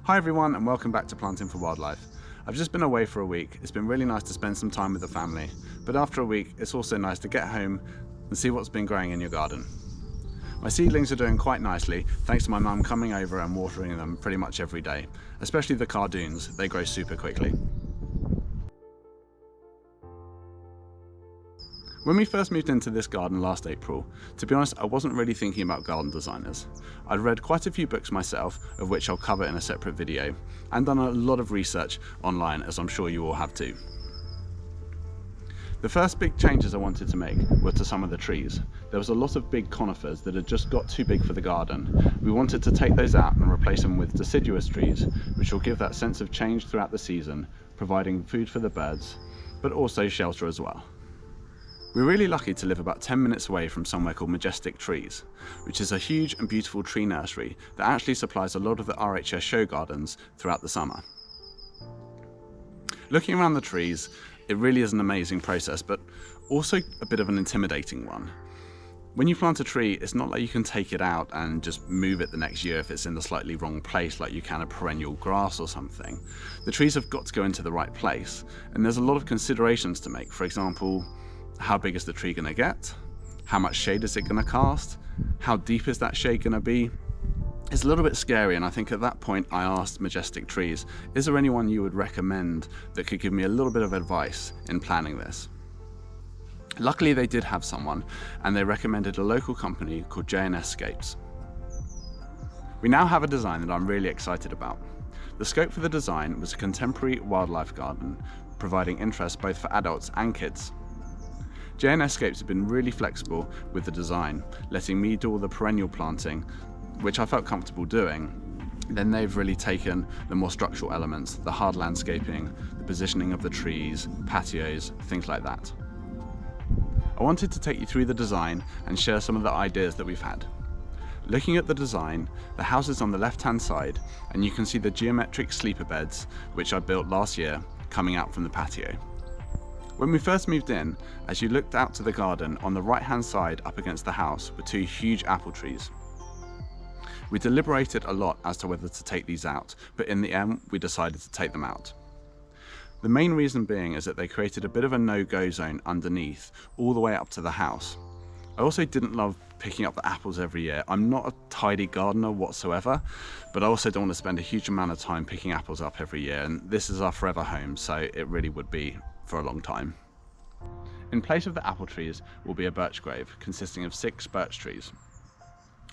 Hi everyone and welcome back to Planting for Wildlife. I've just been away for a week. It's been really nice to spend some time with the family, but after a week it's also nice to get home and see what's been growing in your garden. My seedlings are doing quite nicely thanks to my mum coming over and watering them pretty much every day, especially the cardoons. They grow super quickly. When we first moved into this garden last April, to be honest, I wasn't really thinking about garden designers. I'd read quite a few books myself, of which I'll cover in a separate video, and done a lot of research online, as I'm sure you all have too. The first big changes I wanted to make were to some of the trees. There was a lot of big conifers that had just got too big for the garden. We wanted to take those out and replace them with deciduous trees, which will give that sense of change throughout the season, providing food for the birds, but also shelter as well. We're really lucky to live about 10 minutes away from somewhere called Majestic Trees, which is a huge and beautiful tree nursery that actually supplies a lot of the RHS show gardens throughout the summer. Looking around the trees, it really is an amazing process, but also a bit of an intimidating one. When you plant a tree, it's not like you can take it out and just move it the next year if it's in the slightly wrong place, like you can a perennial grass or something. The trees have got to go into the right place, and there's a lot of considerations to make. For example, how big is the tree going to get? How much shade is it going to cast? How deep is that shade going to be? It's a little bit scary, and I think at that point I asked Majestic Trees, is there anyone you would recommend that could give me a little bit of advice in planning this? Luckily they did have someone, and they recommended a local company called J&S Scapes. We now have a design that I'm really excited about. The scope for the design was a contemporary wildlife garden, providing interest both for adults and kids. J&S Scapes have been really flexible with the design, letting me do all the perennial planting, which I felt comfortable doing. Then they've really taken the more structural elements, the hard landscaping, the positioning of the trees, patios, things like that. I wanted to take you through the design and share some of the ideas that we've had. Looking at the design, the house is on the left-hand side, and you can see the geometric sleeper beds, which I built last year, coming out from the patio. When we first moved in, as you looked out to the garden, on the right-hand side up against the house were two huge apple trees. We deliberated a lot as to whether to take these out, but in the end we decided to take them out. The main reason being is that they created a bit of a no-go zone underneath, all the way up to the house. I also didn't love picking up the apples every year. I'm not a tidy gardener whatsoever, but I also don't want to spend a huge amount of time picking apples up every year, and this is our forever home, so it really would be for a long time. In place of the apple trees will be a birch grove consisting of 6 birch trees.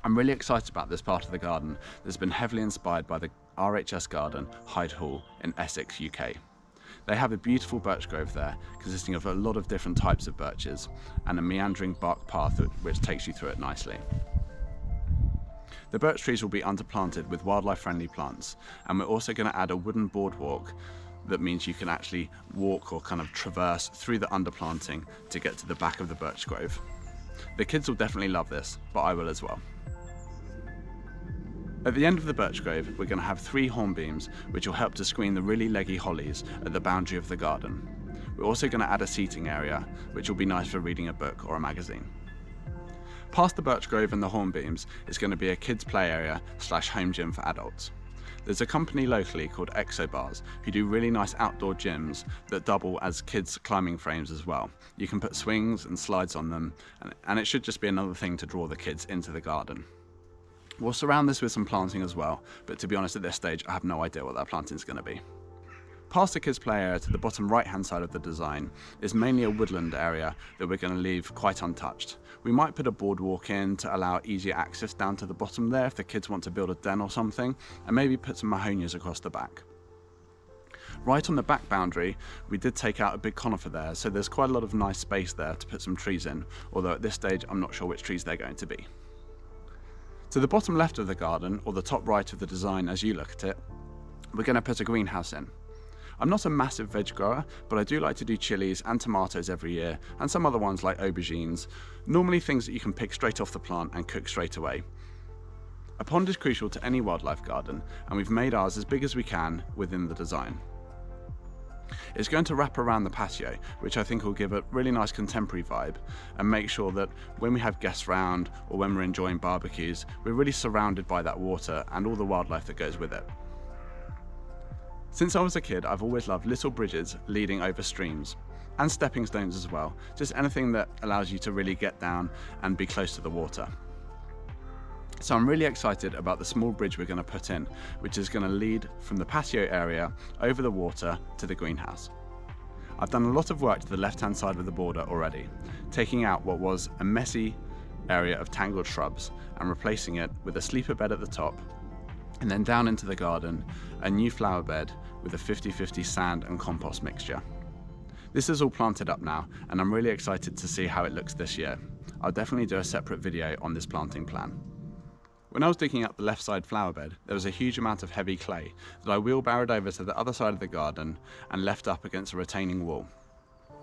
I'm really excited about this part of the garden that's been heavily inspired by the RHS garden Hyde Hall in Essex, UK. They have a beautiful birch grove there consisting of a lot of different types of birches and a meandering bark path which takes you through it nicely. The birch trees will be underplanted with wildlife friendly plants, and we're also going to add a wooden boardwalk that means you can actually walk or kind of traverse through the underplanting to get to the back of the birch grove. The kids will definitely love this, but I will as well. At the end of the birch grove, we're going to have 3 hornbeams, which will help to screen the really leggy hollies at the boundary of the garden. We're also going to add a seating area, which will be nice for reading a book or a magazine. Past the birch grove and the hornbeams is going to be a kids' play area / home gym for adults. There's a company locally called Exobars who do really nice outdoor gyms that double as kids' climbing frames as well. You can put swings and slides on them, and it should just be another thing to draw the kids into the garden. We'll surround this with some planting as well, but to be honest at this stage I have no idea what that planting is going to be. Past the kids' play area to the bottom right-hand side of the design is mainly a woodland area that we're going to leave quite untouched. We might put a boardwalk in to allow easier access down to the bottom there if the kids want to build a den or something, and maybe put some mahonias across the back. Right on the back boundary, we did take out a big conifer there, so there's quite a lot of nice space there to put some trees in, although at this stage I'm not sure which trees they're going to be. To the bottom left of the garden, or the top right of the design as you look at it, we're going to put a greenhouse in. I'm not a massive veg grower, but I do like to do chilies and tomatoes every year, and some other ones like aubergines, normally things that you can pick straight off the plant and cook straight away. A pond is crucial to any wildlife garden, and we've made ours as big as we can within the design. It's going to wrap around the patio, which I think will give a really nice contemporary vibe and make sure that when we have guests round or when we're enjoying barbecues, we're really surrounded by that water and all the wildlife that goes with it. Since I was a kid, I've always loved little bridges leading over streams, and stepping stones as well, just anything that allows you to really get down and be close to the water. So I'm really excited about the small bridge we're going to put in, which is going to lead from the patio area over the water to the greenhouse. I've done a lot of work to the left-hand side of the border already, taking out what was a messy area of tangled shrubs and replacing it with a sleeper bed at the top, and then down into the garden, a new flower bed with a 50-50 sand and compost mixture. This is all planted up now, and I'm really excited to see how it looks this year. I'll definitely do a separate video on this planting plan. When I was digging up the left side flower bed, there was a huge amount of heavy clay that I wheelbarrowed over to the other side of the garden and left up against a retaining wall.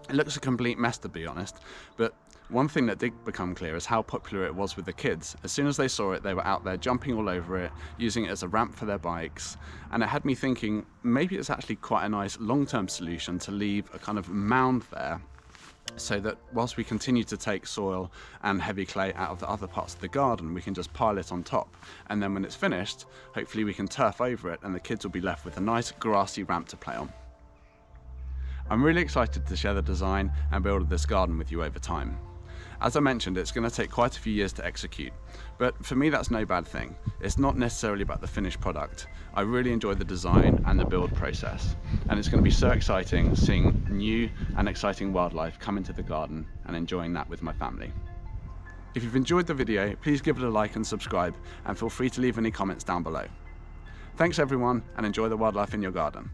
It looks a complete mess, to be honest, but one thing that did become clear is how popular it was with the kids. As soon as they saw it, they were out there jumping all over it, using it as a ramp for their bikes, and it had me thinking maybe it's actually quite a nice long-term solution to leave a kind of mound there, so that whilst we continue to take soil and heavy clay out of the other parts of the garden, we can just pile it on top, and then when it's finished, hopefully we can turf over it and the kids will be left with a nice grassy ramp to play on. I'm really excited to share the design and build of this garden with you over time. As I mentioned, it's going to take quite a few years to execute, but for me that's no bad thing. It's not necessarily about the finished product. I really enjoy the design and the build process, and it's going to be so exciting seeing new and exciting wildlife come into the garden and enjoying that with my family. If you've enjoyed the video, please give it a like and subscribe, and feel free to leave any comments down below. Thanks everyone, and enjoy the wildlife in your garden.